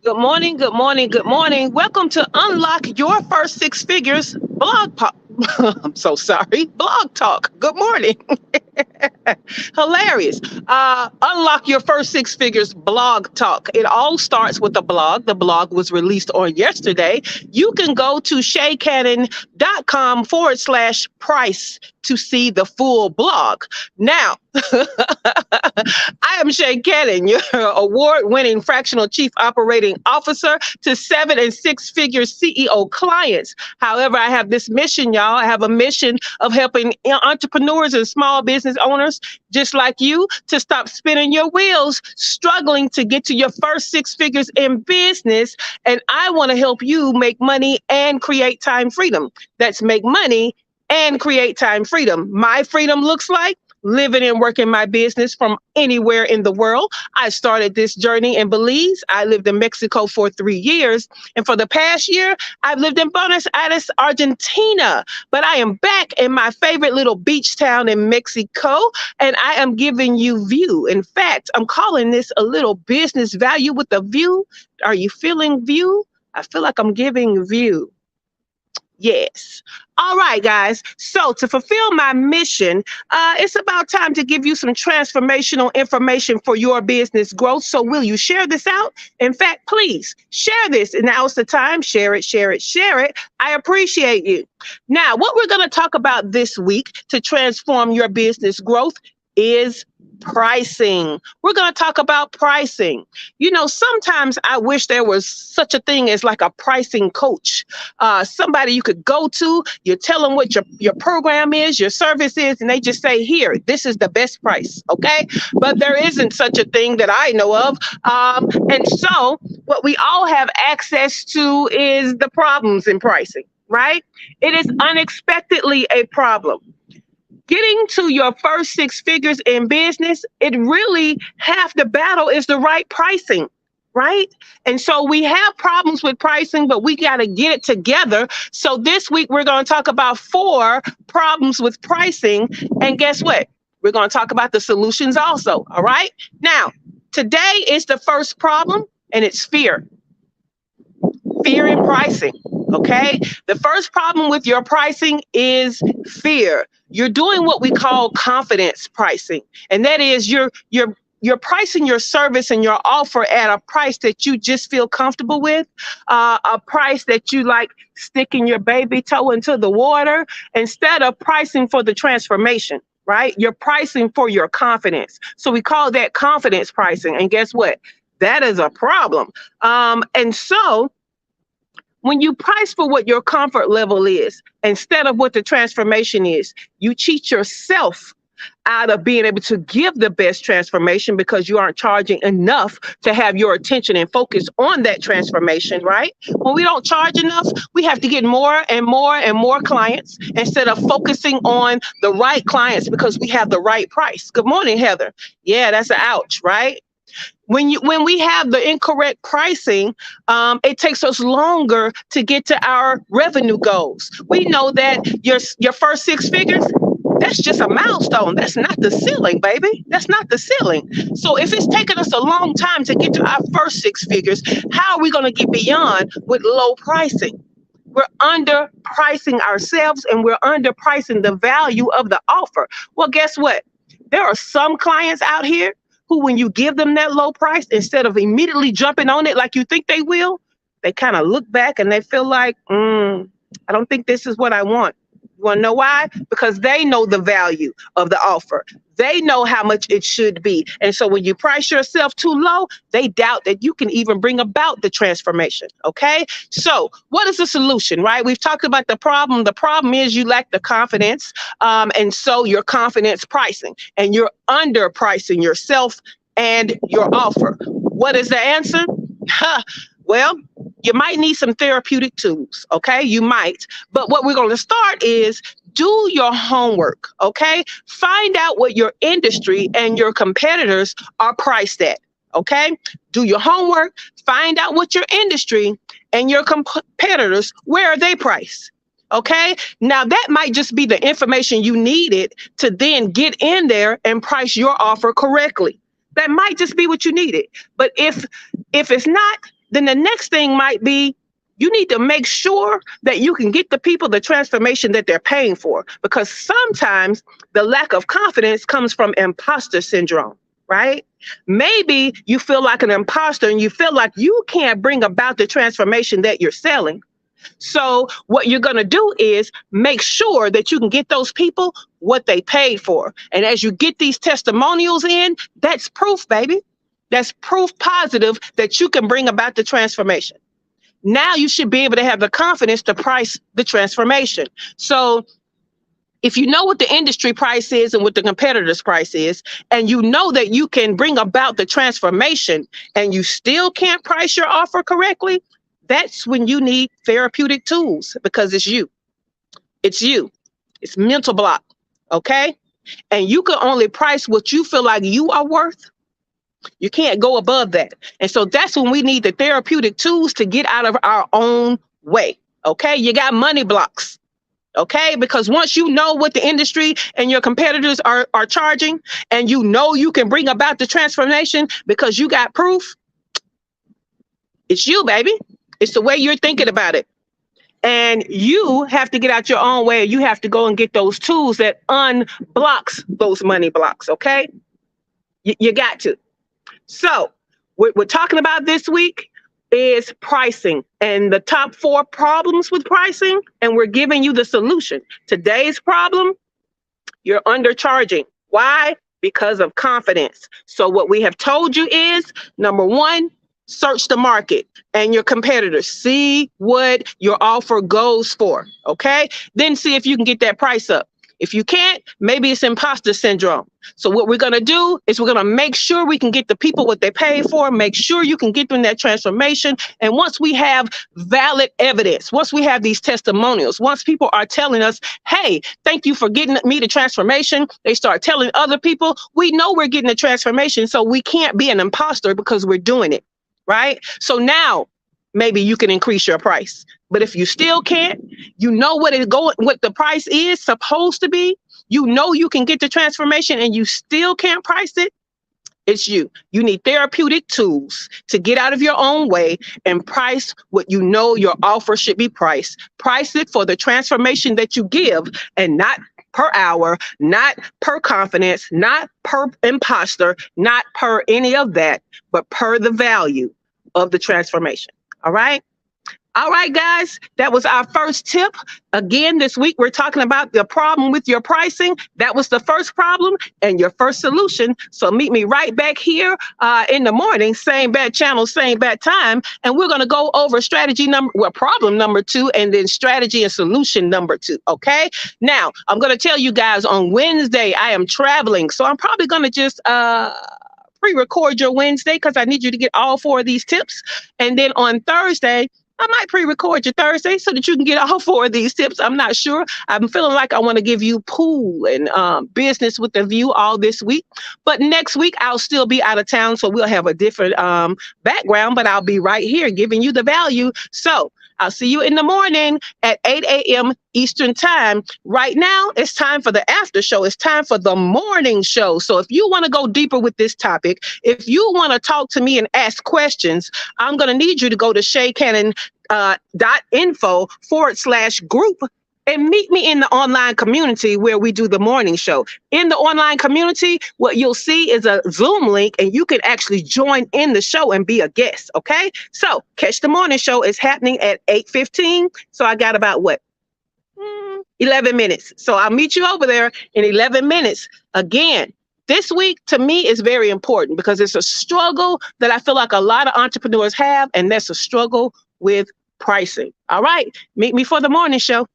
Good morning, good morning, good morning. Welcome to Unlock Your First Six Figures blog pop. I'm so sorry. Blog talk. Good morning. Hilarious. Unlock Your First Six Figures blog talk. It all starts with a blog. The blog was released on yesterday. You can go to ShaCannon.com/price to see the full blog. Now, I am ShaCannon, your award-winning fractional chief operating officer to 7 and 6-figure CEO clients. However, I have this mission, y'all. I have a mission of helping entrepreneurs and small business owners just like you to stop spinning your wheels, struggling to get to your first six figures in business. And I want to help you make money and create time freedom. That's make money and create time freedom. My freedom looks like living and working my business from anywhere in the world. I started this journey in Belize. I lived in Mexico for 3 years. And for the past year, I've lived in Buenos Aires, Argentina. But I am back in my favorite little beach town in Mexico, and I am giving you view. In fact, I'm calling this a little business value with a view. Are you feeling view? I feel like I'm giving view. Yes. All right, guys. So to fulfill my mission, it's about time to give you some transformational information for your business growth. So will you share this out? In fact, please share this. And now's the time. Share it, share it, share it. I appreciate you. Now, what we're going to talk about this week to transform your business growth is pricing. We're going to talk about pricing. You know, sometimes I wish there was such a thing as like a pricing coach, somebody you could go to, you tell them what your program is, your service is, and they just say, here, this is the best price. Okay. But there isn't such a thing that I know of. And so what we all have access to is the problems in pricing, right? It is unexpectedly a problem. Getting to your first six figures in business, it really half the battle is the right pricing, right? And so we have problems with pricing, but we got to get it together. So this week, we're going to talk about 4 problems with pricing. And guess what? We're going to talk about the solutions also. All right. Now, today is the first problem, and it's fear. Fear in pricing. Okay. The first problem with your pricing is fear. You're doing what we call confidence pricing. And that is you're pricing your service and your offer at a price that you just feel comfortable with, a price that you like sticking your baby toe into the water instead of pricing for the transformation, right? You're pricing for your confidence. So we call that confidence pricing. And guess what? That is a problem. And so when you price for what your comfort level is, instead of what the transformation is, you cheat yourself out of being able to give the best transformation because you aren't charging enough to have your attention and focus on that transformation, right? When we don't charge enough, we have to get more and more and more clients instead of focusing on the right clients because we have the right price. Good morning, Heather. Yeah, that's an ouch, right? When we have the incorrect pricing, it takes us longer to get to our revenue goals. We know that your first six figures, that's just a milestone. That's not the ceiling, baby. That's not the ceiling. So if it's taking us a long time to get to our first six figures, how are we going to get beyond with low pricing? We're underpricing ourselves and we're underpricing the value of the offer. Well, guess what? There are some clients out here who, when you give them that low price, instead of immediately jumping on it like you think they will, they kind of look back and they feel like, I don't think this is what I want. You want to know why? Because they know the value of the offer. They know how much it should be. And so when you price yourself too low, they doubt that you can even bring about the transformation. Okay. So what is the solution, right? We've talked about the problem. The problem is you lack the confidence. And so you're confidence pricing and you're underpricing yourself and your offer. What is the answer? Well, you might need some therapeutic tools. Okay. You might. But what we're going to start is do your homework, okay? Find out what your industry and your competitors are priced at, okay? Do your homework, find out what your industry and your competitors, where are they priced, okay? Now, that might just be the information you needed to then get in there and price your offer correctly. That might just be what you needed. But if it's not, then the next thing might be you need to make sure that you can get the people the transformation that they're paying for, because sometimes the lack of confidence comes from imposter syndrome, right? Maybe you feel like an imposter and you feel like you can't bring about the transformation that you're selling. So what you're going to do is make sure that you can get those people what they paid for. And as you get these testimonials in, that's proof, baby. That's proof positive that you can bring about the transformation. Now you should be able to have the confidence to price the transformation. So if you know what the industry price is and what the competitor's price is, and you know that you can bring about the transformation and you still can't price your offer correctly, that's when you need therapeutic tools, because it's you. It's you. It's mental block, okay? And you can only price what you feel like you are worth. You can't go above that. And so that's when we need the therapeutic tools to get out of our own way, okay? You got money blocks, okay? Because once you know what the industry and your competitors are charging, and you know you can bring about the transformation because you got proof, it's you, baby. It's the way you're thinking about it. And you have to get out your own way. You have to go and get those tools that unblocks those money blocks, okay? You got to. So what we're talking about this week is pricing and the top 4 problems with pricing, and we're giving you the solution. Today's problem, you're undercharging. Why? Because of confidence. So what we have told you is, number 1, search the market and your competitors. See what your offer goes for, okay? Then see if you can get that price up. If you can't, maybe it's imposter syndrome. So what we're going to do is we're going to make sure we can get the people what they pay for, make sure you can get them that transformation. And once we have valid evidence, once we have these testimonials, once people are telling us, hey, thank you for getting me the transformation, they start telling other people, we know we're getting the transformation, so we can't be an imposter because we're doing it, right? So now maybe you can increase your price. But if you still can't, you know what the price is supposed to be, you know you can get the transformation and you still can't price it, it's you. You need therapeutic tools to get out of your own way and price what you know your offer should be priced. Price it for the transformation that you give, and not per hour, not per confidence, not per imposter, not per any of that, but per the value of the transformation. All right? All right, guys, that was our first tip. Again, this week, we're talking about the problem with your pricing. That was the first problem and your first solution. So meet me right back here in the morning, same bad channel, same bad time. And we're going to go over problem number 2, and then strategy and solution number 2. Okay. Now, I'm going to tell you guys on Wednesday, I am traveling. So I'm probably going to just pre-record your Wednesday because I need you to get all 4 of these tips. And then on Thursday, I might pre-record your Thursday so that you can get all 4 of these tips. I'm not sure. I'm feeling like I want to give you pool and business with the view all this week. But next week, I'll still be out of town, so we'll have a different background, but I'll be right here giving you the value. So I'll see you in the morning at 8 a.m. Eastern time. Right now, it's time for the after show. It's time for the morning show. So if you want to go deeper with this topic, if you want to talk to me and ask questions, I'm going to need you to go to ShaCannon.info/group and meet me in the online community where we do the morning show. In the online community, what you'll see is a Zoom link, and you can actually join in the show and be a guest, okay? So catch the morning show. It's happening at 8:15. So I got about 11 minutes. So I'll meet you over there in 11 minutes. Again, this week to me is very important because it's a struggle that I feel like a lot of entrepreneurs have, and that's a struggle with pricing. All right, meet me for the morning show.